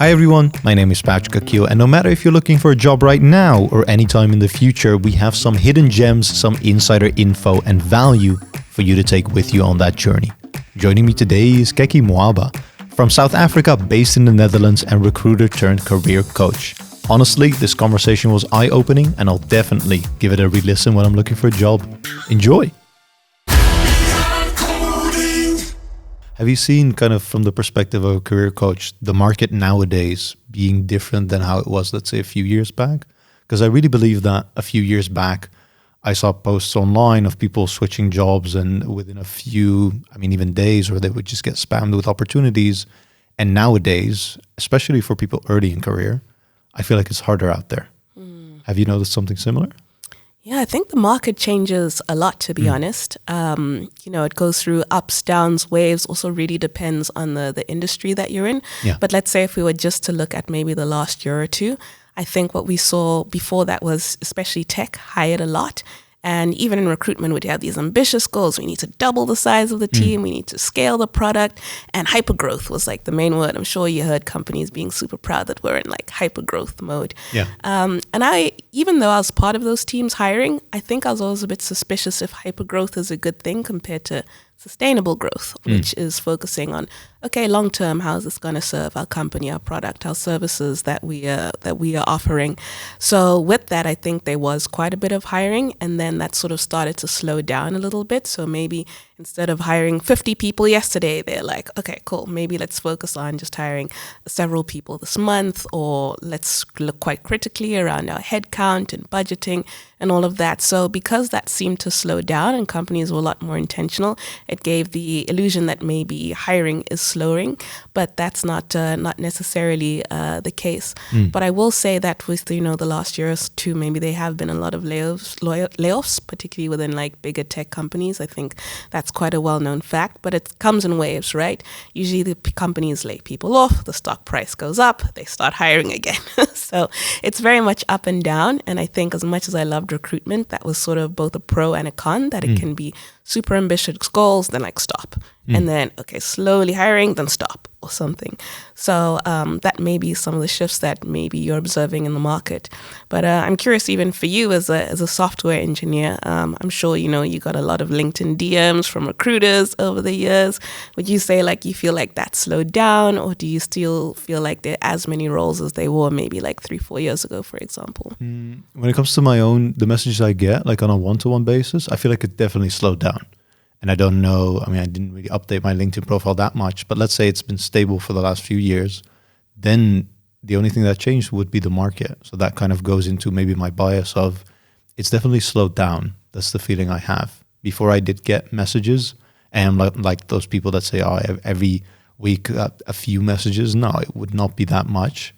Hi everyone, my name is Patrick Akil, and no matter if you're looking for a job right now or anytime in the future, we have some hidden gems, some insider info and value for you to take with you on that journey. Joining me today is Keki Mwaba, from South Africa, based in the Netherlands and recruiter turned career coach. Honestly, this conversation was eye-opening and I'll definitely give it a re-listen when I'm looking for a job. Enjoy! Have you seen, kind of from the perspective of a career coach, the market nowadays being different than how it was, let's say, a few years back? Because I really believe that a few years back, I saw posts online of people switching jobs and within a few, even days, or they would just get spammed with opportunities. And nowadays, especially for people early in career, I feel like it's harder out there. Have you noticed something similar? Yeah, I think the market changes a lot, to be honest. It goes through ups, downs, waves, also really depends on the industry that you're in. Yeah. But let's say if we were just to look at maybe the last year or two, I think what we saw before that was especially tech hired a lot. And even in recruitment, we'd have these ambitious goals. We need to double the size of the team. We need to scale the product. And hypergrowth was like the main word. I'm sure you heard companies being super proud that we're in like hypergrowth mode. Yeah. And even though I was part of those teams hiring, I think I was always a bit suspicious if hypergrowth is a good thing compared to sustainable growth, which is focusing on, okay, long term, how is this going to serve our company, our product, our services that we are offering. So with that, I think there was quite a bit of hiring, and then that sort of started to slow down a little bit. So maybe instead of hiring 50 people yesterday, they're like, okay, cool, maybe let's focus on just hiring several people this month, or let's look quite critically around our headcount and budgeting and all of that. So because that seemed to slow down and companies were a lot more intentional, it gave the illusion that maybe hiring is slowing, but that's not necessarily the case. But I will say that with the last year or two, maybe there have been a lot of layoffs, particularly within like bigger tech companies. I think that's quite a well-known fact, but it comes in waves, right? Usually the companies lay people off, the stock price goes up, they start hiring again. So it's very much up and down. And I think as much as I loved recruitment, that was sort of both a pro and a con, that it can be super ambitious goals, then like stop. And then, okay, slowly hiring, then stop or something. So that may be some of the shifts that maybe you're observing in the market. But I'm curious, even for you as a software engineer, I'm sure, you got a lot of LinkedIn DMs from recruiters over the years. Would you say like you feel like that slowed down, or do you still feel like there are as many roles as they were maybe like 3-4 years ago, for example? When it comes to the messages I get, like on a one-to-one basis, I feel like it definitely slowed down. And I don't know, I didn't really update my LinkedIn profile that much, but let's say it's been stable for the last few years, then the only thing that changed would be the market. So that kind of goes into maybe my bias of it's definitely slowed down. That's the feeling I have. Before I did get messages, and like those people that say, every week a few messages. No, it would not be that much.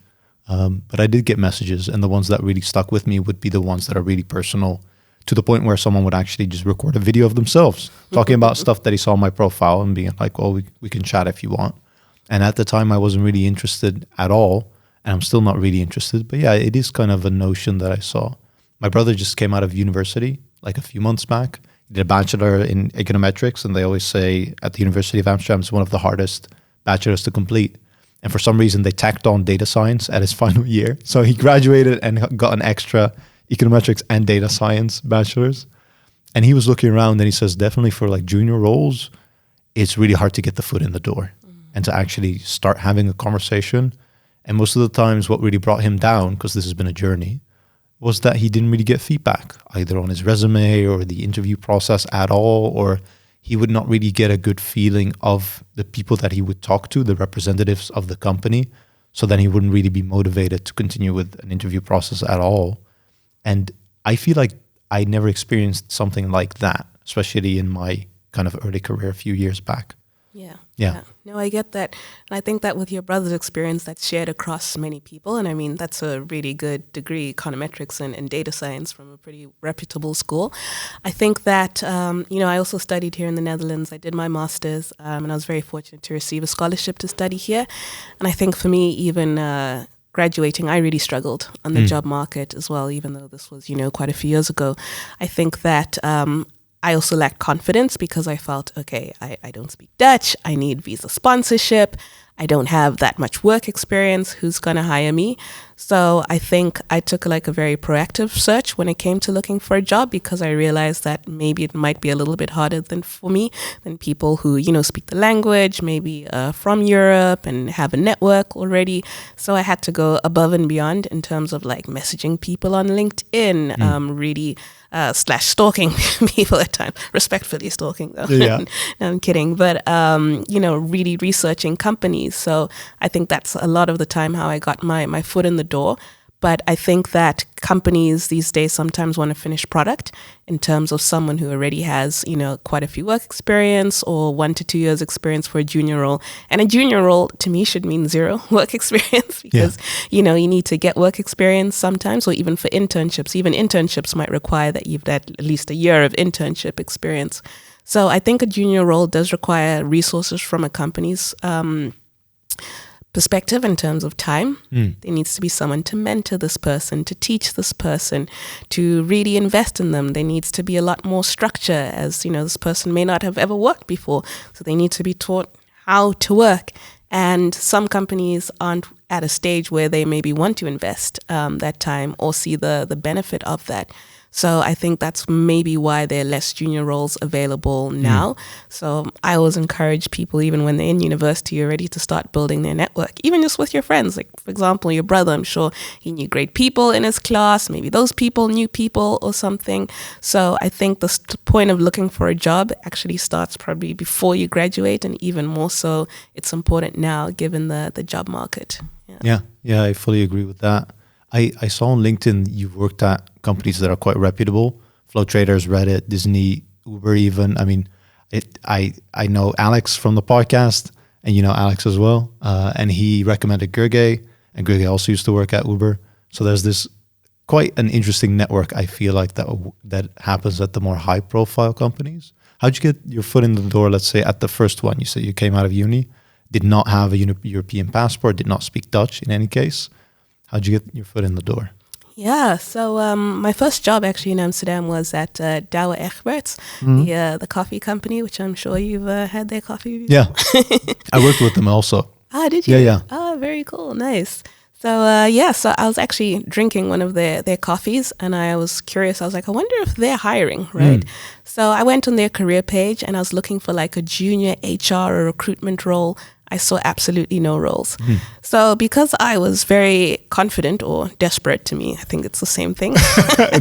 But I did get messages, and the ones that really stuck with me would be the ones that are really personal, to the point where someone would actually just record a video of themselves talking about stuff that he saw on my profile and being like, well, we can chat if you want. And at the time I wasn't really interested at all, and I'm still not really interested. But yeah, it is kind of a notion that I saw. My brother just came out of university like a few months back. He did a bachelor in econometrics, and they always say at the University of Amsterdam it's one of the hardest bachelors to complete. And for some reason they tacked on data science at his final year. So he graduated and got an extra econometrics and data science bachelors. And he was looking around and he says, definitely for like junior roles, it's really hard to get the foot in the door and to actually start having a conversation. And most of the times what really brought him down, because this has been a journey, was that he didn't really get feedback either on his resume or the interview process at all, or he would not really get a good feeling of the people that he would talk to, the representatives of the company. So then he wouldn't really be motivated to continue with an interview process at all. And I feel like I never experienced something like that, especially in my kind of early career a few years back. Yeah. No, I get that. And I think that with your brother's experience, that's shared across many people. And that's a really good degree, econometrics and data science from a pretty reputable school. I think that, I also studied here in the Netherlands. I did my master's, and I was very fortunate to receive a scholarship to study here. And I think for me, even graduating, I really struggled on the job market as well, even though this was, quite a few years ago. I think that I also lacked confidence because I felt, okay, I don't speak Dutch. I need visa sponsorship. I don't have that much work experience. Who's going to hire me? So I think I took like a very proactive search when it came to looking for a job, because I realized that maybe it might be a little bit harder than people who, speak the language, maybe from Europe and have a network already. So I had to go above and beyond in terms of like messaging people on LinkedIn, really slash stalking people at times, respectfully stalking though. Yeah. No, I'm kidding. But, really researching companies. So I think that's a lot of the time how I got my foot in the door. But I think that companies these days sometimes want a finished product in terms of someone who already has, quite a few work experience or 1 to 2 years experience for a junior role. And a junior role to me should mean 0 work experience, because, you need to get work experience sometimes, or even for internships. Even internships might require that you've had at least a year of internship experience. So I think a junior role does require resources from a company's perspective in terms of time. There needs to be someone to mentor this person, to teach this person, to really invest in them. There needs to be a lot more structure, as this person may not have ever worked before, so they need to be taught how to work. And some companies aren't at a stage where they maybe want to invest that time or see the benefit of that. So I think that's maybe why there are less junior roles available now. So I always encourage people, even when they're in university already, to start building their network, even just with your friends. Like, for example, your brother, I'm sure he knew great people in his class. Maybe those people knew people or something. So I think the point of looking for a job actually starts probably before you graduate, and even more so, it's important now given the job market. Yeah, I fully agree with that. I saw on LinkedIn you've worked at companies that are quite reputable, Flow Traders, Reddit, Disney, Uber even. I mean, I know Alex from the podcast, and you know Alex as well, and he recommended Gergely, and Gergely also used to work at Uber. So there's this quite an interesting network, I feel like, that happens at the more high-profile companies. How'd you get your foot in the door, let's say, at the first one? You said you came out of uni, did not have a European passport, did not speak Dutch in any case. How'd you get your foot in the door? Yeah, so my first job actually in Amsterdam was at Douwe Egberts, the coffee company, which I'm sure you've had their coffee before. Yeah, I worked with them also. Ah, did you? Yeah. Oh, very cool, nice. So so I was actually drinking one of their coffees, and I was curious. I was like, I wonder if they're hiring, right? So I went on their career page, and I was looking for like a junior HR or recruitment role. I saw absolutely no roles. So because I was very confident, or desperate, to me, I think it's the same thing.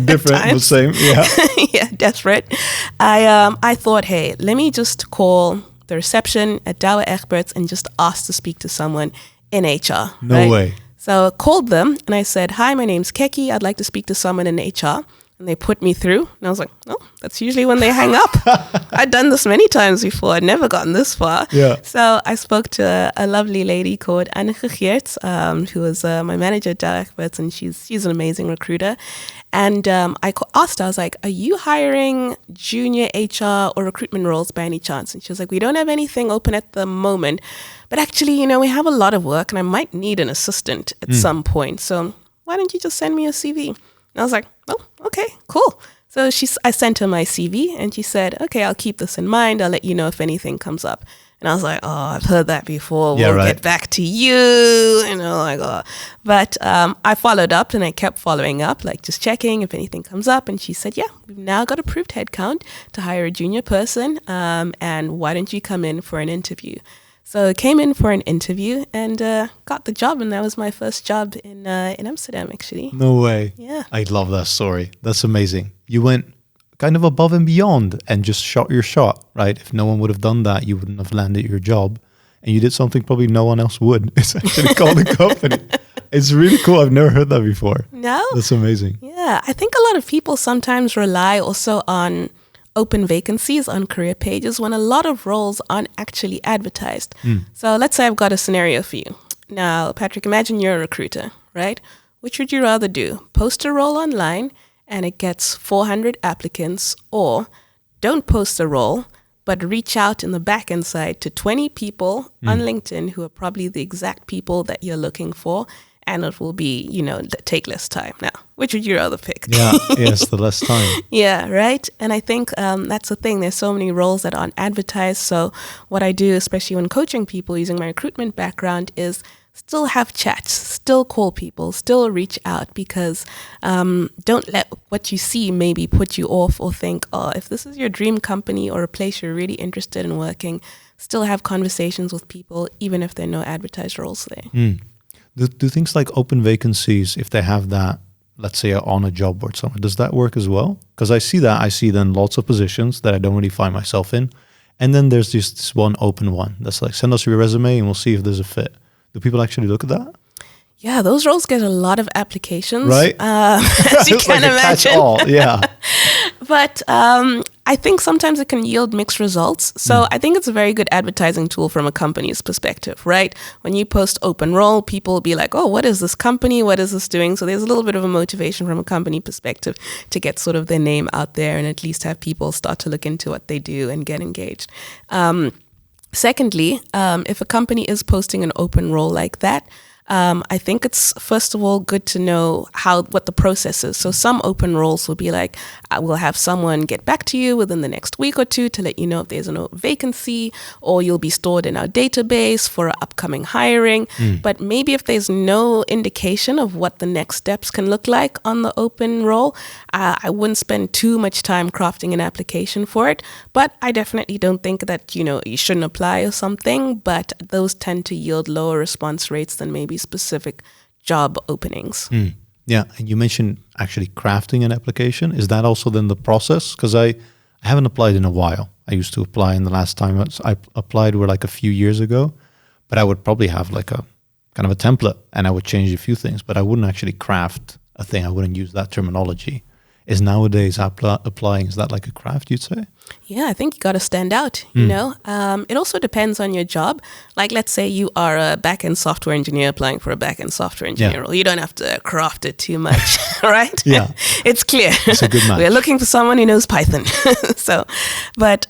Different, but same, yeah. Yeah, desperate. I thought, hey, let me just call the reception at Douwe Egberts and just ask to speak to someone in HR. No way. So I called them and I said, hi, my name's Keki. I'd like to speak to someone in HR. And they put me through. And I was like, oh, that's usually when they hang up. I'd done this many times before. I'd never gotten this far. Yeah. So I spoke to a lovely lady called Anneke Geerts, who was my manager at Douwe Egberts, and she's an amazing recruiter. And I asked her, I was like, are you hiring junior HR or recruitment roles by any chance? And she was like, we don't have anything open at the moment. But actually, we have a lot of work, and I might need an assistant at some point. So why don't you just send me a CV? And I was like, oh, okay, cool. So I sent her my CV, and she said, okay, I'll keep this in mind. I'll let you know if anything comes up. And I was like, oh, I've heard that before. We'll get back to you. And I'm like, oh. But I followed up, and I kept following up, like just checking if anything comes up. And she said, yeah, we've now got approved headcount to hire a junior person. And why don't you come in for an interview? So I came in for an interview and got the job, and that was my first job in Amsterdam, actually. No way. Yeah. I love that story. That's amazing. You went kind of above and beyond and just shot your shot, right? If no one would have done that, you wouldn't have landed your job. And you did something probably no one else would. It's actually called a company. It's really cool. I've never heard that before. No? That's amazing. Yeah. I think a lot of people sometimes rely also on open vacancies on career pages when a lot of roles aren't actually advertised. So let's say I've got a scenario for you. Now, Patrick, imagine you're a recruiter, right? Which would you rather do? Post a role online and it gets 400 applicants, or don't post a role, but reach out in the back end side to 20 people on LinkedIn who are probably the exact people that you're looking for, and it will be, take less time. Now, which would you rather pick? Yeah, yes, the less time. Yeah, right. And I think that's the thing. There's so many roles that aren't advertised. So what I do, especially when coaching people using my recruitment background, is still have chats, still call people, still reach out, because don't let what you see maybe put you off or think, oh, if this is your dream company or a place you're really interested in working, still have conversations with people, even if there are no advertised roles there. Do things like open vacancies, if they have that, let's say on a job board somewhere, does that work as well? Because I see then lots of positions that I don't really find myself in. And then there's just this one open one that's like, send us your resume and we'll see if there's a fit. Do people actually look at that? Yeah, those roles get a lot of applications, right? As you can imagine. Catch-all, yeah. But I think sometimes it can yield mixed results. So I think it's a very good advertising tool from a company's perspective, right? When you post open role, people will be like, oh, what is this company? What is this doing? So there's a little bit of a motivation from a company perspective to get sort of their name out there and at least have people start to look into what they do and get engaged. Secondly, if a company is posting an open role like that, I think it's, first of all, good to know what the process is. So some open roles will be like, we'll have someone get back to you within the next week or two to let you know if there's a vacancy, or you'll be stored in our database for upcoming hiring. But maybe if there's no indication of what the next steps can look like on the open role, I wouldn't spend too much time crafting an application for it. But I definitely don't think that, you shouldn't apply or something, but those tend to yield lower response rates than maybe specific job openings. Yeah, and you mentioned actually crafting an application. Is that also then the process? Because I haven't applied in a while. I used to apply, and the last time I applied were like a few years ago, but I would probably have like a kind of a template and I would change a few things, but I wouldn't actually craft a thing. I wouldn't use that terminology. Is nowadays applying, is that like a craft, you'd say? Yeah, I think you got to stand out, It also depends on your job. Like, let's say you are a back-end software engineer applying for a back-end software engineer role. You don't have to craft it too much, right? Yeah. It's clear. It's a good match. We're looking for someone who knows Python. But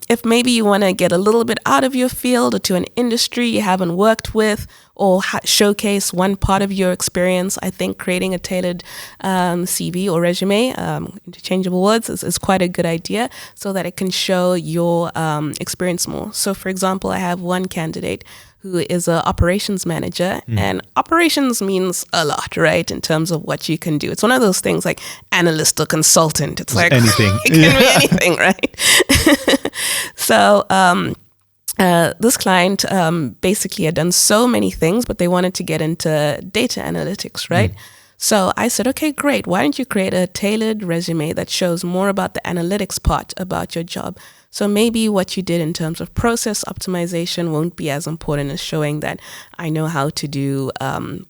if maybe you want to get a little bit out of your field or to an industry you haven't worked with, or showcase one part of your experience, I think creating a tailored CV or resume, interchangeable words, is quite a good idea, so that it can show your experience more. So, for example, I have one candidate who is an operations manager, and operations means a lot, right, in terms of what you can do. It's one of those things like analyst or consultant. It's like anything. It can be anything, right? So, this client basically had done so many things, but they wanted to get into data analytics, right? So I said, okay, great. Why don't you create a tailored resume that shows more about the analytics part about your job? So maybe what you did in terms of process optimization won't be as important as showing that I know how to do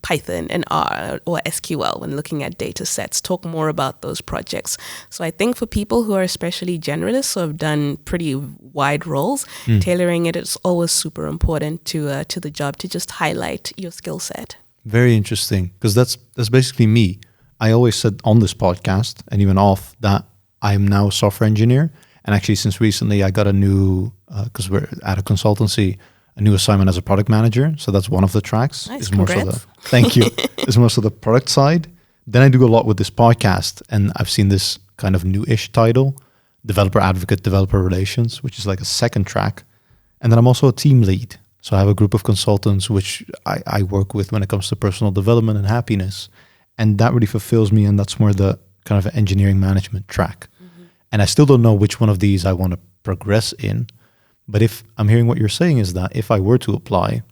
Python and R or SQL when looking at data sets. Talk more about those projects. So I think for people who are especially generalists or have done pretty wide roles, tailoring it is always super important to the job to just highlight your skill set. Very interesting, because that's basically me. I always said on this podcast and even off that I'm now a software engineer. And actually, since recently, I got a new, because we're at a consultancy, a new assignment as a product manager. So that's one of the tracks. Nice, congrats. Thank you. It's more so the product side. Then I do a lot with this podcast, and I've seen this kind of new-ish title, developer advocate, developer relations, which is like a second track. And then I'm also a team lead. So I have a group of consultants which I work with when it comes to personal development and happiness. And that really fulfills me, and that's more the kind of engineering management track. And I still don't know which one of these I want to progress in. But if I'm hearing what you're saying is that if I were to apply,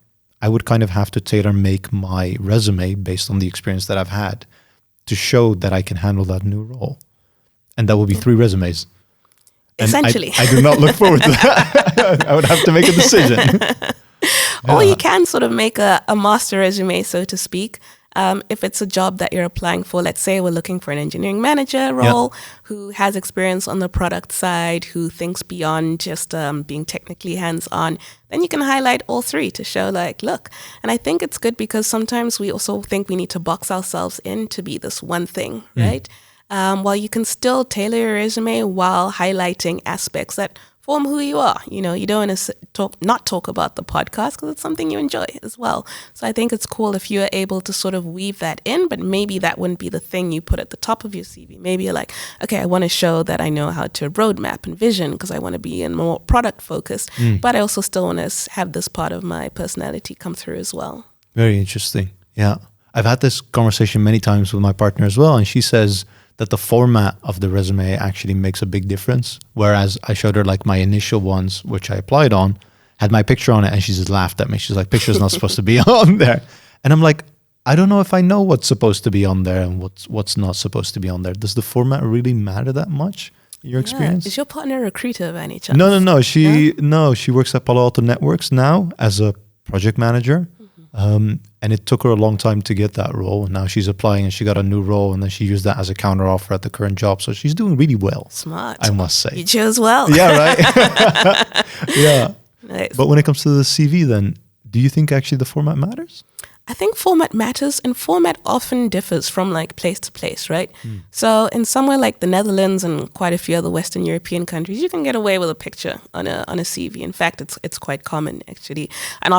I would kind of have to tailor make my resume based on the experience that I've had to show that I can handle that new role. And that will be 3 resumes. And essentially. I do not look forward to that. I would have to make a decision. Or you can sort of make a master resume, so to speak. If it's a job that you're applying for, let's say we're looking for an engineering manager role who has experience on the product side, who thinks beyond just being technically hands-on, then you can highlight all 3 to show like, look. And I think it's good because sometimes we also think we need to box ourselves in to be this one thing, right? While you can still tailor your resume while highlighting aspects that form who you are. You know, you don't want to not talk about the podcast because it's something you enjoy as well. So I think it's cool if you're able to sort of weave that in, but maybe that wouldn't be the thing you put at the top of your CV. Maybe you're like, okay, I want to show that I know how to roadmap and vision because I want to be in more product focused, but I also still want to have this part of my personality come through as well. Very interesting. Yeah. I've had this conversation many times with my partner as well, and she says that the format of the resume actually makes a big difference. Whereas I showed her like my initial ones, which I applied on, had my picture on it, and she just laughed at me. She's like, picture's not supposed to be on there. And I'm like, I don't know if I know what's supposed to be on there and what's not supposed to be on there. Does the format really matter that much in your experience? Is your partner a recruiter by any chance? No. She works at Palo Alto Networks now as a project manager. And it took her a long time to get that role. And now she's applying and she got a new role, and then she used that as a counter offer at the current job. So she's doing really well. Smart. I must say. You chose well. Yeah, right? Yeah. Nice. But when it comes to the CV then, do you think actually the format matters? I think format matters, and format often differs from like place to place, right? So in somewhere like the Netherlands and quite a few other Western European countries, you can get away with a picture on a CV. In fact, it's quite common actually. And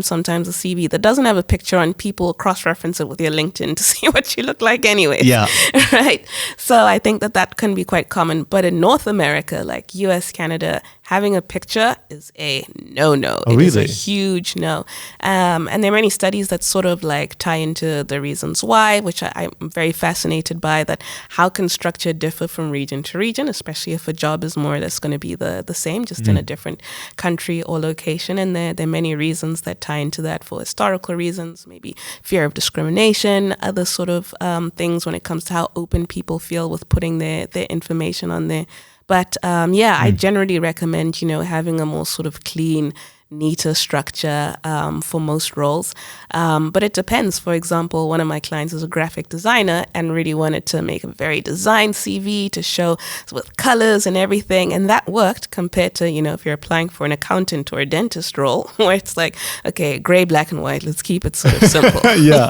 sometimes a CV that doesn't have a picture on, people cross-reference it with your LinkedIn to see what you look like anyway. Yeah. Right? So I think that can be quite common. But in North America, like US, Canada, having a picture is a no-no. Oh, it really? is a huge no. And there are many studies that sort of like tie into the reasons why, which I'm very fascinated by, that how can structure differ from region to region, especially if a job is more or less going to be the same, just in a different country or location. And there are many reasons that tie into that, for historical reasons, maybe fear of discrimination, other sort of things when it comes to how open people feel with putting their information on there. But I generally recommend, having a more sort of clean, neater structure for most roles. But it depends. For example, one of my clients is a graphic designer and really wanted to make a very designed CV to show with colors and everything. And that worked compared to, if you're applying for an accountant or a dentist role, where it's like, okay, gray, black and white, let's keep it sort of simple. Yeah.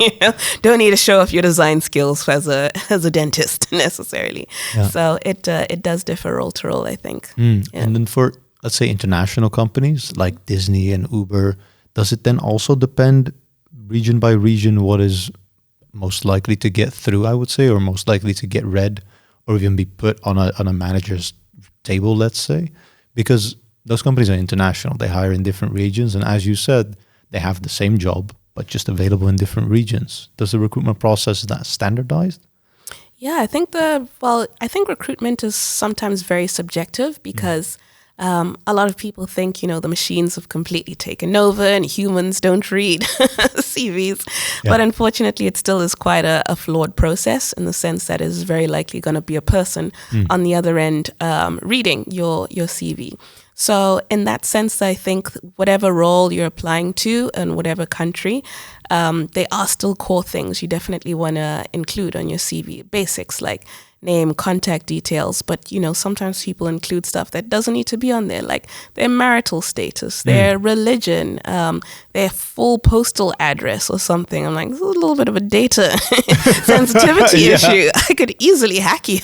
Don't need to show off your design skills as a dentist necessarily. Yeah. So it does differ role to role, I think. Yeah. And then for, let's say, international companies like Disney and Uber, does it then also depend region by region what is most likely to get through, I would say, or most likely to get read or even be put on a manager's table, let's say? Because those companies are international. They hire in different regions. And as you said, they have the same job, but just available in different regions. Does the recruitment process, is that standardized? Yeah, I think recruitment is sometimes very subjective because a lot of people think, the machines have completely taken over and humans don't read CVs. Yeah. But unfortunately, it still is quite a flawed process, in the sense that it is very likely going to be a person on the other end reading your CV. So in that sense, I think whatever role you're applying to and whatever country, they are still core things you definitely want to include on your CV. Basics like name, contact details, but sometimes people include stuff that doesn't need to be on there, like their marital status, their religion, their full postal address or something. I'm like, this is a little bit of a data sensitivity issue. I could easily hack you.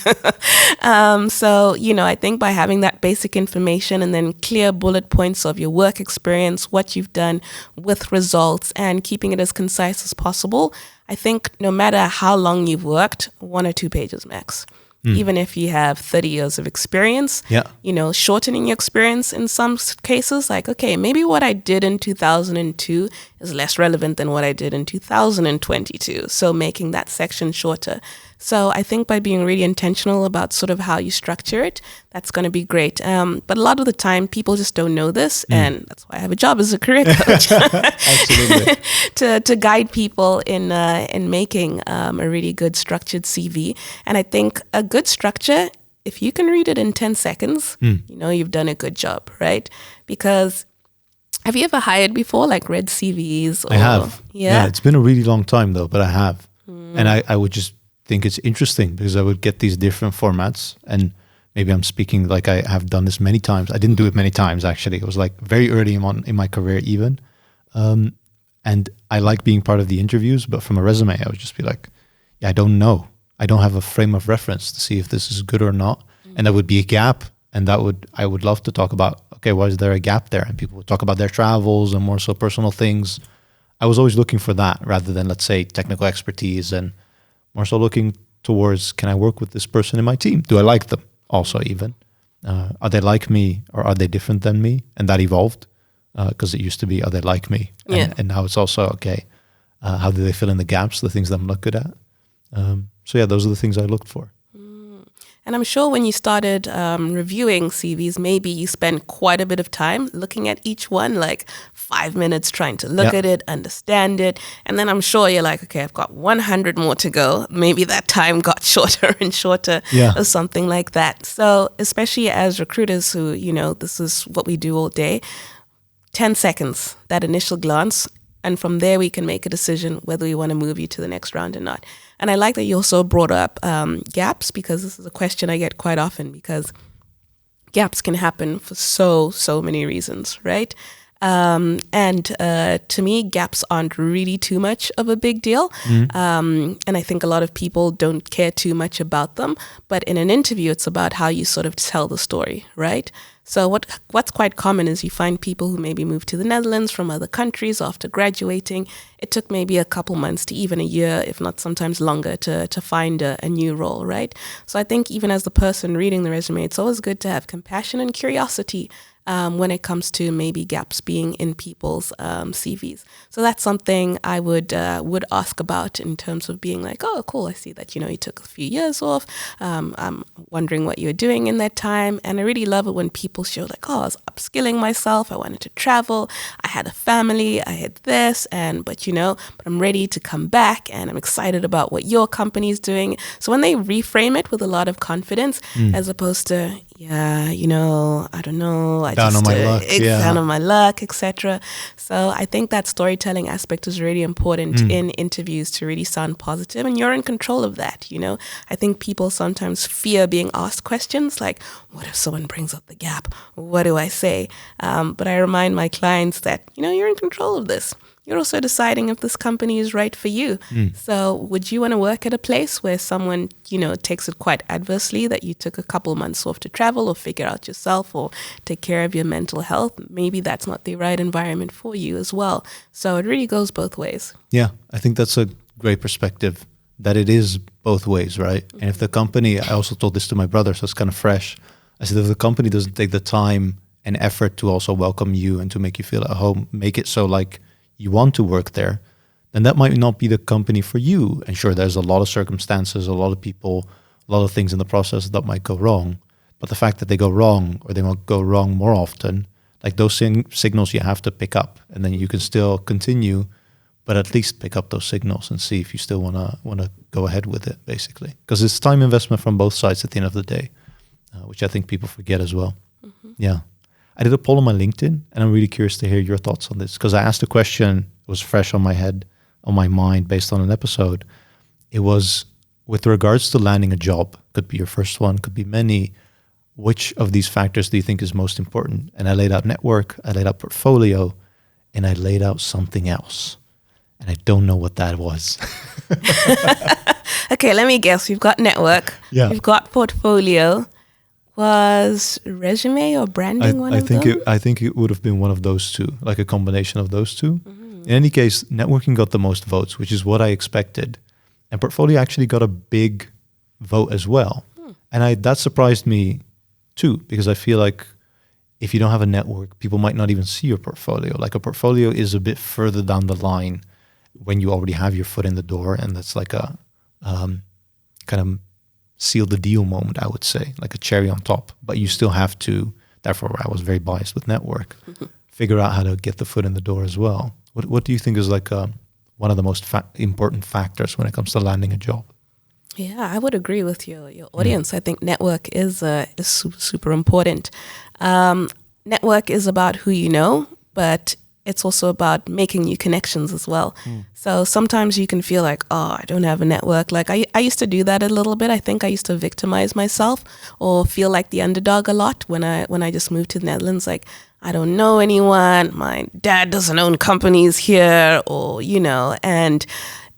So, I think by having that basic information and then clear bullet points of your work experience, what you've done with results, and keeping it as concise as possible, I think no matter how long you've worked, 1 or 2 pages max. Even if you have 30 years of experience, shortening your experience in some cases, like, okay, maybe what I did in 2002 is less relevant than what I did in 2022. So making that section shorter. So I think by being really intentional about sort of how you structure it, that's going to be great. But a lot of the time, people just don't know this. And that's why I have a job as a career coach. Absolutely. to guide people in making a really good structured CV. And I think a good structure, if you can read it in 10 seconds, you've done a good job, right? Because have you ever hired before, like read CVs? I have. Yeah, it's been a really long time though, but I have. And I would just think it's interesting because I would get these different formats, and maybe I'm speaking like I have done this many times. I didn't do it many times, actually. It was like very early in my career even. And I like being part of the interviews, but from a resume, I would just be like, I don't know. I don't have a frame of reference to see if this is good or not. And that would be a gap. And I would love to talk about okay, why is there a gap there? And people would talk about their travels and more so personal things. I was always looking for that rather than, let's say, technical expertise, and more so looking towards, can I work with this person in my team? Do I like them also even? Are they like me or are they different than me? And that evolved because it used to be, are they like me? And now it's also, okay, how do they fill in the gaps, the things that I'm not good at? So yeah, those are the things I looked for. And I'm sure when you started reviewing CVs, maybe you spent quite a bit of time looking at each one, like 5 minutes trying to look at it, understand it. And then I'm sure you're like, okay, I've got 100 more to go. Maybe that time got shorter and shorter or something like that. So especially as recruiters who, this is what we do all day, 10 seconds, that initial glance. And from there, we can make a decision whether we want to move you to the next round or not. And I like that you also brought up gaps, because this is a question I get quite often, because gaps can happen for so many reasons, right? And to me, gaps aren't really too much of a big deal. And I think a lot of people don't care too much about them. But in an interview, it's about how you sort of tell the story, right? So what's quite common is you find people who maybe moved to the Netherlands from other countries after graduating. It took maybe a couple months to even a year, if not sometimes longer, to find a new role, right? So I think even as the person reading the resume, it's always good to have compassion and curiosity when it comes to maybe gaps being in people's CVs. So that's something I would ask about in terms of being like, oh, cool, I see that, you took a few years off. I'm wondering what you're doing in that time. And I really love it when people show like, oh, I was upskilling myself. I wanted to travel. I had a family. I had this. But I'm ready to come back, and I'm excited about what your company is doing. So when they reframe it with a lot of confidence, as opposed to, I don't know, down on my luck, down on my luck, etc. So I think that storytelling aspect is really important in interviews to really sound positive, and you're in control of that. I think people sometimes fear being asked questions like, what if someone brings up the gap? What do I say? But I remind my clients that, you're in control of this. You're also deciding if this company is right for you. So would you want to work at a place where someone, takes it quite adversely that you took a couple months off to travel or figure out yourself or take care of your mental health? Maybe that's not the right environment for you as well. So it really goes both ways. Yeah, I think that's a great perspective, that it is both ways, right? And if the company, I also told this to my brother, so it's kind of fresh. I said, if the company doesn't take the time and effort to also welcome you and to make you feel at home, make it so like you want to work there, then that might not be the company for you. And sure, there's a lot of circumstances, a lot of people, a lot of things in the process that might go wrong. But the fact that they go wrong, or they might go wrong more often, like those signals you have to pick up, and then you can still continue, but at least pick up those signals and see if you still want to go ahead with it, basically. Because it's time investment from both sides at the end of the day, which I think people forget as well. Yeah. I did a poll on my LinkedIn, and I'm really curious to hear your thoughts on this, because I asked a question, it was fresh on my head, on my mind, based on an episode. It was, with regards to landing a job, could be your first one, could be many, which of these factors do you think is most important? And I laid out network, I laid out portfolio, and I laid out something else. And I don't know what that was. Okay, let me guess. We've got network. Yeah. We've got portfolio. Was resume or branding one of them? I think it would have been one of those two, like a combination of those two. In any case, networking got the most votes, which is what I expected. And portfolio actually got a big vote as well. And that surprised me too, because I feel like if you don't have a network, people might not even see your portfolio. Like a portfolio is a bit further down the line when you already have your foot in the door, and that's like a kind of seal the deal moment, I would say, like a cherry on top. But you still have to, therefore I was very biased with network, figure out how to get the foot in the door as well. What do you think is like one of the most important factors when it comes to landing a job? Yeah, I would agree with your audience. I think network is super important. Network is about who you know, but it's also about making new connections as well. So sometimes you can feel like, oh, I don't have a network. Like I used to do that a little bit. I think I used to victimize myself or feel like the underdog a lot when I just moved to the Netherlands. Like, I don't know anyone. My dad doesn't own companies here, or, and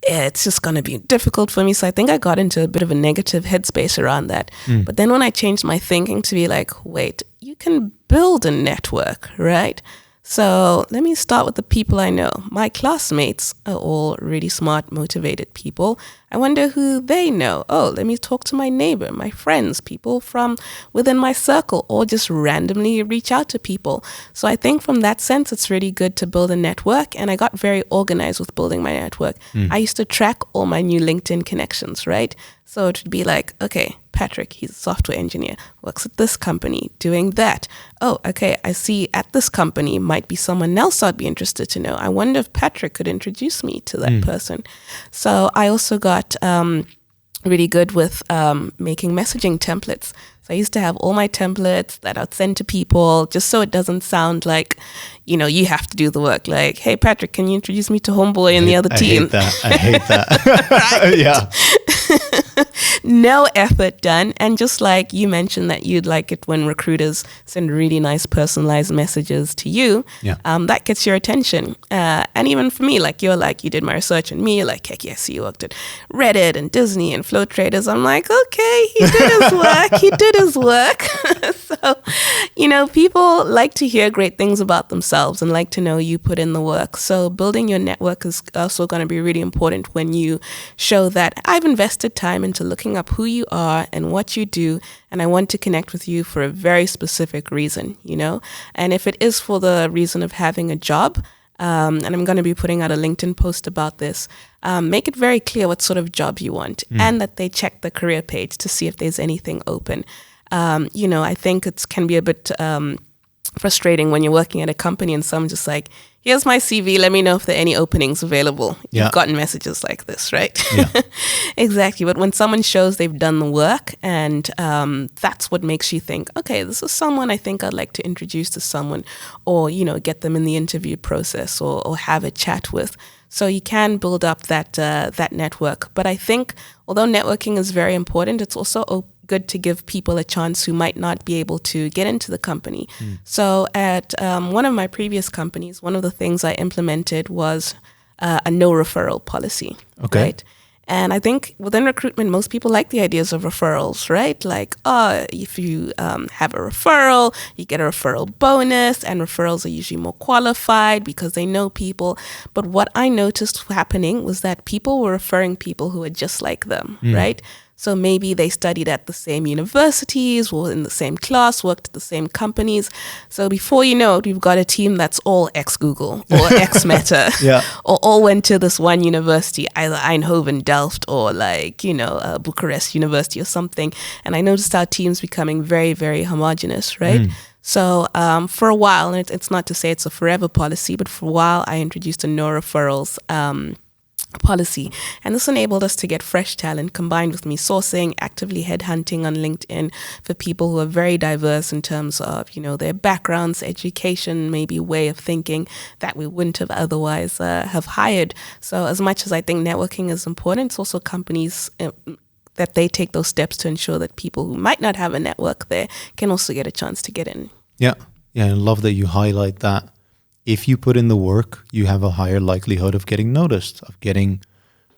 it's just going to be difficult for me. So I think I got into a bit of a negative headspace around that. But then when I changed my thinking to be like, wait, you can build a network, right? So let me start with the people I know. My classmates are all really smart, motivated people. I wonder who they know. Oh, let me talk to my neighbor, my friends, people from within my circle, or just randomly reach out to people. So I think from that sense, it's really good to build a network. And I got very organized with building my network. I used to track all my new LinkedIn connections, right? So it would be like, okay, Patrick, he's a software engineer, works at this company, doing that. Oh, okay, I see at this company might be someone else I'd be interested to know. I wonder if Patrick could introduce me to that person. So I also got really good with making messaging templates. So I used to have all my templates that I'd send to people just so it doesn't sound like, you have to do the work. Like, hey, Patrick, can you introduce me to Homeboy and the other team? I hate that. Yeah. No effort done. And just like you mentioned that you'd like it when recruiters send really nice personalized messages to you, that gets your attention. And even for me, like you did my research on me, like, heck yes, you worked at Reddit and Disney and Flow Traders. I'm like, okay, he did his work. He did his work. So, people like to hear great things about themselves and like to know you put in the work. So building your network is also going to be really important when you show that I've invested time into looking up who you are and what you do, and I want to connect with you for a very specific reason, And if it is for the reason of having a job, and I'm going to be putting out a LinkedIn post about this, make it very clear what sort of job you want and that they check the career page to see if there's anything open. I think it can be a bit frustrating when you're working at a company and someone's just like, here's my CV, let me know if there are any openings available. You've gotten messages like this, right? Yeah. Exactly. But when someone shows they've done the work, and that's what makes you think, okay, this is someone I think I'd like to introduce to someone, or, get them in the interview process or have a chat with. So you can build up that network. But I think although networking is very important, it's also good to give people a chance who might not be able to get into the company. So at one of my previous companies, one of the things I implemented was a no referral policy. Okay. Right? And I think within recruitment, most people like the ideas of referrals, right? Like, if you have a referral, you get a referral bonus, and referrals are usually more qualified because they know people. But what I noticed happening was that people were referring people who are just like them, right? So maybe they studied at the same universities, were in the same class, worked at the same companies. So before you know it, we've got a team that's all ex-Google or ex-Meta, or all went to this one university, either Eindhoven, Delft, or Bucharest University or something. And I noticed our teams becoming very, very homogenous, right? So for a while, and it's not to say it's a forever policy, but for a while I introduced a no referrals policy, and this enabled us to get fresh talent combined with me sourcing, actively headhunting on LinkedIn for people who are very diverse in terms of their backgrounds, education, maybe way of thinking that we wouldn't have otherwise have hired. So as much as I think networking is important, it's also companies that they take those steps to ensure that people who might not have a network there can also get a chance to get in. Yeah, I love that you highlight that. If you put in the work, you have a higher likelihood of getting noticed, of getting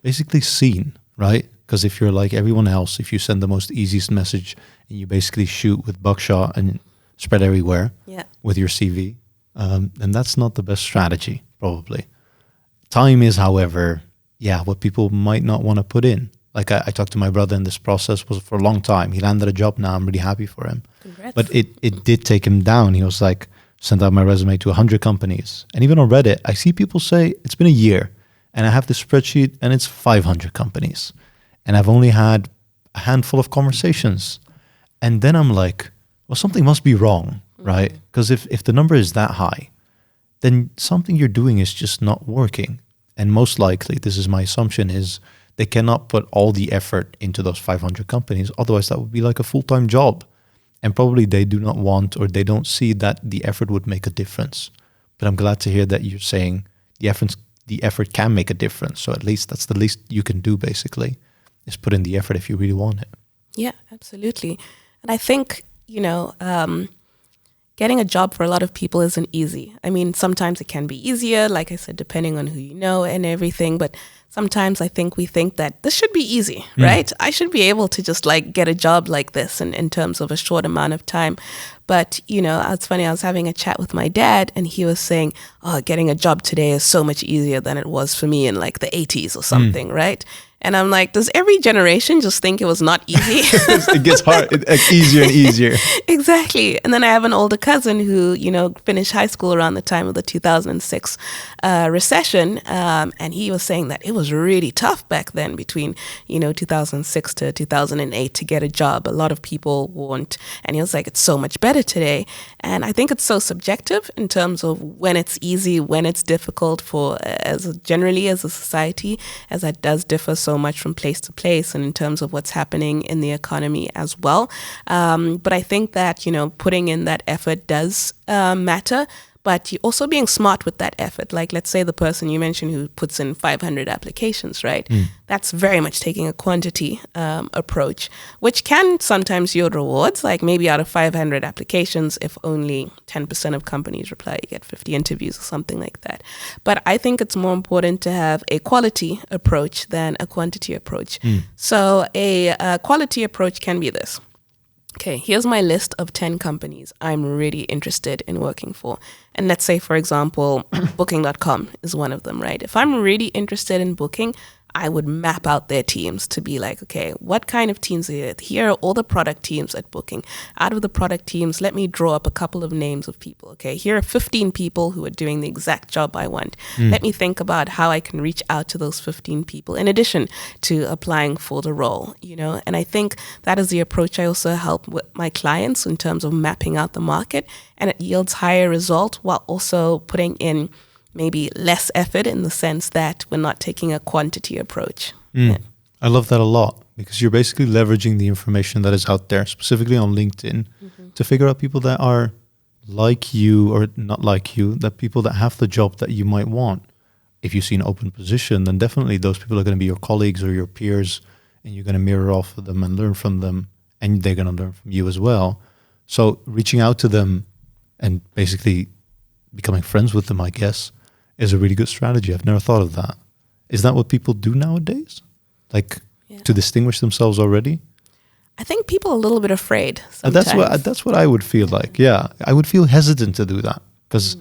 basically seen, right? Because if you're like everyone else, if you send the most easiest message and you basically shoot with buckshot and spread everywhere with your CV, then that's not the best strategy, probably. Time is, however, what people might not want to put in. Like I talked to my brother, and this process was for a long time. He landed a job now. I'm really happy for him. Congrats. But it did take him down. He was like, sent out my resume to 100 companies. And even on Reddit, I see people say, it's been a year, and I have this spreadsheet, and it's 500 companies. And I've only had a handful of conversations. And then I'm like, well, something must be wrong, right? Because if the number is that high, then something you're doing is just not working. And most likely, this is my assumption, is they cannot put all the effort into those 500 companies. Otherwise, that would be like a full-time job. And probably they do not want, or they don't see that the effort would make a difference. But I'm glad to hear that you're saying the effort can make a difference. So at least that's the least you can do, basically, is put in the effort if you really want it. Yeah, absolutely. And I think, getting a job for a lot of people isn't easy. I mean, sometimes it can be easier, like I said, depending on who you know and everything. But sometimes I think we think that this should be easy, right? I should be able to just like get a job like this in terms of a short amount of time. But, you know, it's funny, I was having a chat with my dad and he was saying, oh, getting a job today is so much easier than it was for me in like the 80s or something, right? And I'm like, does every generation just think it was not easy? It gets hard, easier and easier. Exactly. And then I have an older cousin who, you know, finished high school around the time of the 2006 recession. And he was saying that it was really tough back then between, you know, 2006 to 2008 to get a job. A lot of people weren't. And he was like, it's so much better today. And I think it's so subjective in terms of when it's easy, when it's difficult generally as a society, as that does differ so much from place to place and in terms of what's happening in the economy as well. But I think that, you know, putting in that effort does matter. But you also being smart with that effort. Like, let's say the person you mentioned who puts in 500 applications, right? That's very much taking a quantity approach, which can sometimes yield rewards. Like maybe out of 500 applications, if only 10% of companies reply, you get 50 interviews or something like that. But I think it's more important to have a quality approach than a quantity approach. So a quality approach can be this. Okay, here's my list of 10 companies I'm really interested in working for. And let's say, for example, Booking.com is one of them, right? If I'm really interested in Booking, I would map out their teams to be like, okay, what kind of teams are here? Here are all the product teams at Booking. Out of the product teams, let me draw up a couple of names of people. Okay, here are 15 people who are doing the exact job I want. Let me think about how I can reach out to those 15 people in addition to applying for the role, you know? And I think that is the approach I also help with my clients in terms of mapping out the market, and it yields higher result while also putting in maybe less effort in the sense that we're not taking a quantity approach. Yeah. I love that a lot because you're basically leveraging the information that is out there, specifically on LinkedIn, to figure out people that are like you or not like you, that people that have the job that you might want. If you see an open position, then definitely those people are going to be your colleagues or your peers, and you're going to mirror off of them and learn from them, and they're going to learn from you as well. So reaching out to them and basically becoming friends with them, I guess, is a really good strategy. I've never thought of that. Is that what people do nowadays? Like to distinguish themselves already? I think people are a little bit afraid sometimes. That's what I would feel like. Yeah, I would feel hesitant to do that because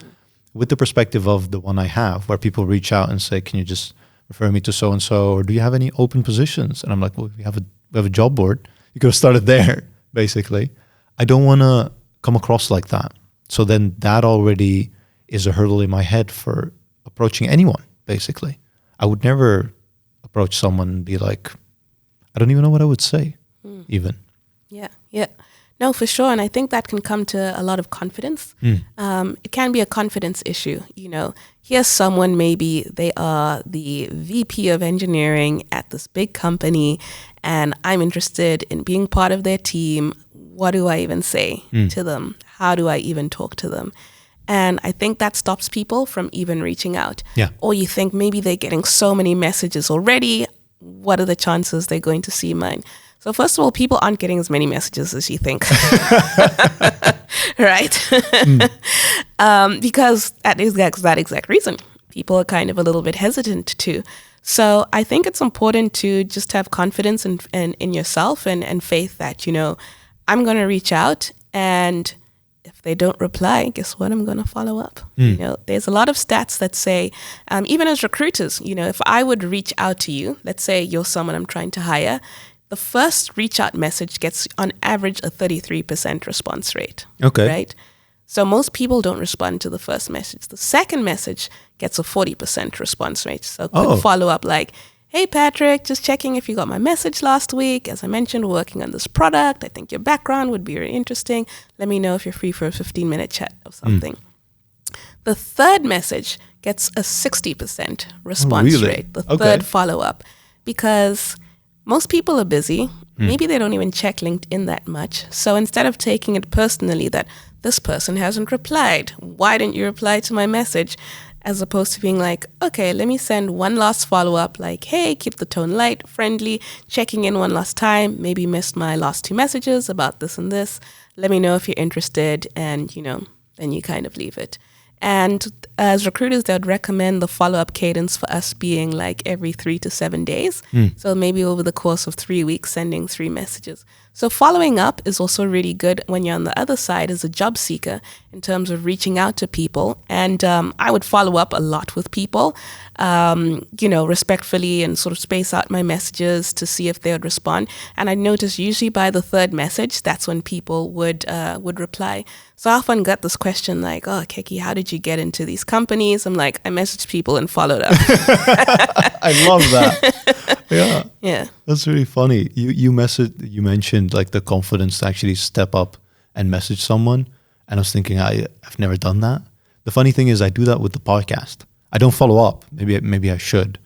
with the perspective of the one I have, where people reach out and say, "Can you just refer me to so and so?" or "Do you have any open positions?" And I'm like, "Well, we have a job board. You could have started there." Basically, I don't want to come across like that. So then that already is a hurdle in my head for approaching anyone, basically. I would never approach someone and be like, I don't even know what I would say, even. Yeah. No, for sure. And I think that can come to a lot of confidence. It can be a confidence issue. You know, here's someone, maybe they are the VP of engineering at this big company, and I'm interested in being part of their team. What do I even say to them? How do I even talk to them? And I think that stops people from even reaching out. Yeah. Or you think maybe they're getting so many messages already. What are the chances they're going to see mine? So first of all, people aren't getting as many messages as you think. Right? Because that exact reason. People are kind of a little bit hesitant too. So I think it's important to just have confidence in yourself and faith that, you know, I'm going to reach out, and if they don't reply, guess what? I'm going to follow up. You know, there's a lot of stats that say, even as recruiters, you know, if I would reach out to you, let's say you're someone I'm trying to hire, the first reach out message gets on average a 33% response rate. Okay. Right? So most people don't respond to the first message. The second message gets a 40% response rate. So quick follow up like, hey, Patrick, just checking if you got my message last week. As I mentioned, we're working on this product. I think your background would be very interesting. Let me know if you're free for a 15-minute chat or something. The third message gets a 60% response rate, the third follow-up, because most people are busy. Maybe they don't even check LinkedIn that much. So instead of taking it personally that this person hasn't replied, why didn't you reply to my message? As opposed to being like, okay, let me send one last follow-up, like, hey, keep the tone light, friendly, checking in one last time, maybe missed my last 2 messages about this and this. Let me know if you're interested, and, you know, then you kind of leave it. And as recruiters, they would recommend the follow-up cadence for us being like every 3 to 7 days. So maybe over the course of 3 weeks, sending 3 messages. So following up is also really good when you're on the other side as a job seeker in terms of reaching out to people. And I would follow up a lot with people, respectfully, and sort of space out my messages to see if they would respond. And I noticed usually by the 3rd message, that's when people would reply. So I often got this question like, oh, Keki, how did you get into these companies? I'm like, I messaged people and followed up. I love that. Yeah. Yeah. That's really funny. You mentioned like the confidence to actually step up and message someone. And I was thinking, I've never done that. The funny thing is I do that with the podcast. I don't follow up. Maybe I should.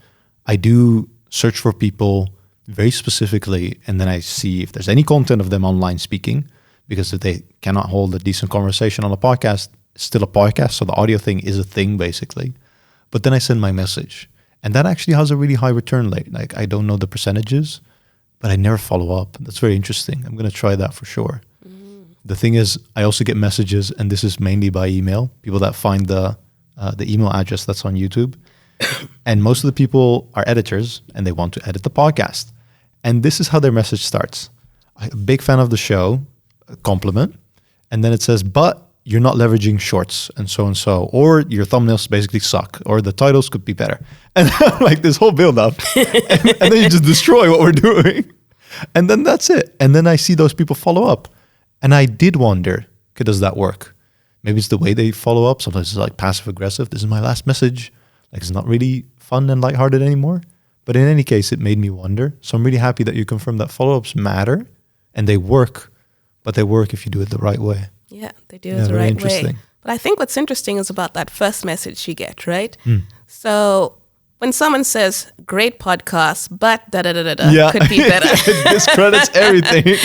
I do search for people very specifically, and then I see if there's any content of them online speaking, because if they cannot hold a decent conversation on a podcast, it's still a podcast. So the audio thing is a thing basically. But then I send my message. And that actually has a really high return rate. Like, I don't know the percentages, but I never follow up. That's very interesting. I'm going to try that for sure. The thing is, I also get messages, and this is mainly by email, people that find the email address that's on YouTube. And most of the people are editors, and they want to edit the podcast. And this is how their message starts. I'm a big fan of the show, a compliment. And then it says, but you're not leveraging shorts and so, or your thumbnails basically suck, or the titles could be better. And like this whole build up, and then you just destroy what we're doing. And then that's it. And then I see those people follow up. And I did wonder, okay, does that work? Maybe it's the way they follow up. Sometimes it's like passive aggressive. This is my last message. Like, it's not really fun and lighthearted anymore. But in any case, it made me wonder. So I'm really happy that you confirmed that follow-ups matter and they work, but they work if you do it the right way. Yeah, they do it the right way. But I think what's interesting is about that first message you get, right? So when someone says, great podcast, but could be better. It discredits everything.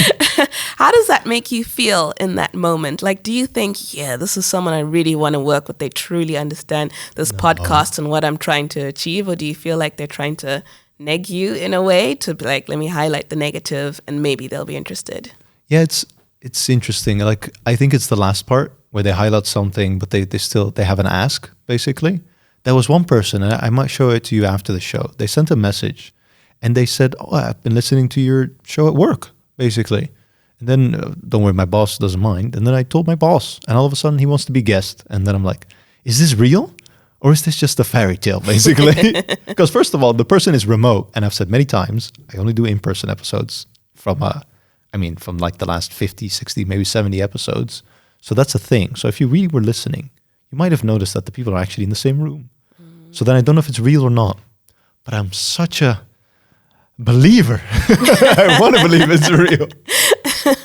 How does that make you feel in that moment? Like, do you think, yeah, this is someone I really want to work with. They truly understand this podcast and what I'm trying to achieve. Or do you feel like they're trying to neg you in a way to be like, let me highlight the negative and maybe they'll be interested? Yeah, it's interesting. Like, I think it's the last part where they highlight something, but they have an ask, basically. There was one person, and I might show it to you after the show. They sent a message and they said, oh, I've been listening to your show at work, basically. And then, don't worry, my boss doesn't mind. And then I told my boss, and all of a sudden he wants to be guest. And then I'm like, is this real? Or is this just a fairy tale, basically? Because first of all, the person is remote. And I've said many times, I only do in-person episodes from like the last 50, 60, maybe 70 episodes. So that's a thing. So if you really were listening, you might have noticed that the people are actually in the same room. So then I don't know if it's real or not, but I'm such a believer. I want to believe it's real.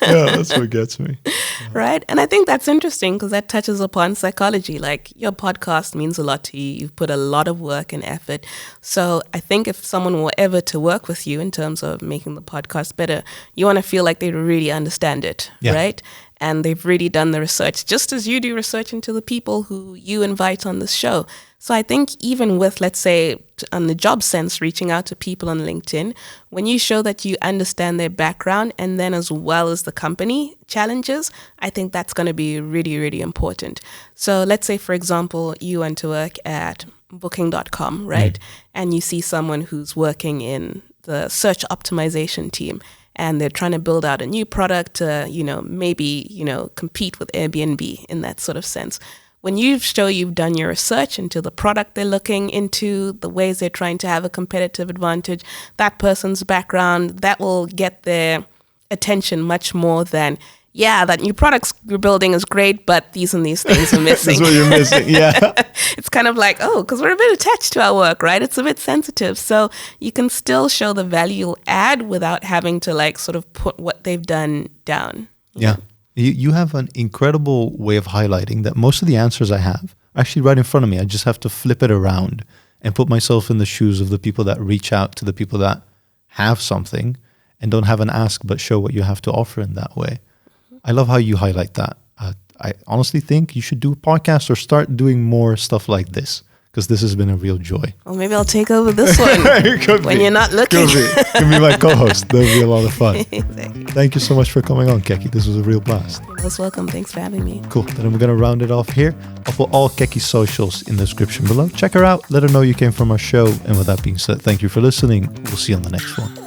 Yeah, that's what gets me. Yeah. Right. And I think that's interesting because that touches upon psychology. Like, your podcast means a lot to you. You've put a lot of work and effort. So I think if someone were ever to work with you in terms of making the podcast better, you want to feel like they really understand it, right? And they've really done the research, just as you do research into the people who you invite on this show. So I think even with, let's say, on the job sense, reaching out to people on LinkedIn, when you show that you understand their background and then as well as the company challenges, I think that's going to be really, really important. So let's say, for example, you went to work at booking.com, right? And you see someone who's working in the search optimization team, and they're trying to build out a new product to, maybe, compete with Airbnb in that sort of sense. When you show you've done your research into the product they're looking into, the ways they're trying to have a competitive advantage, that person's background, that will get their attention much more than, yeah, that new product you're building is great, but these and these things are missing. That's what you're missing, yeah. It's kind of like, because we're a bit attached to our work, right? It's a bit sensitive. So you can still show the value you'll add without having to like sort of put what they've done down. Yeah. You have an incredible way of highlighting that most of the answers I have are actually right in front of me. I just have to flip it around and put myself in the shoes of the people that reach out to the people that have something and don't have an ask, but show what you have to offer in that way. I love how you highlight that. I honestly think you should do a podcast or start doing more stuff like this, because this has been a real joy. Well, maybe I'll take over this one when you're not looking. Could be my co-host. That'll be a lot of fun. Exactly. Thank you so much for coming on, Keki. This was a real blast. You're most welcome. Thanks for having me. Cool. Then we're going to round it off here. I'll put all Keki's socials in the description below. Check her out. Let her know you came from our show. And with that being said, thank you for listening. We'll see you on the next one.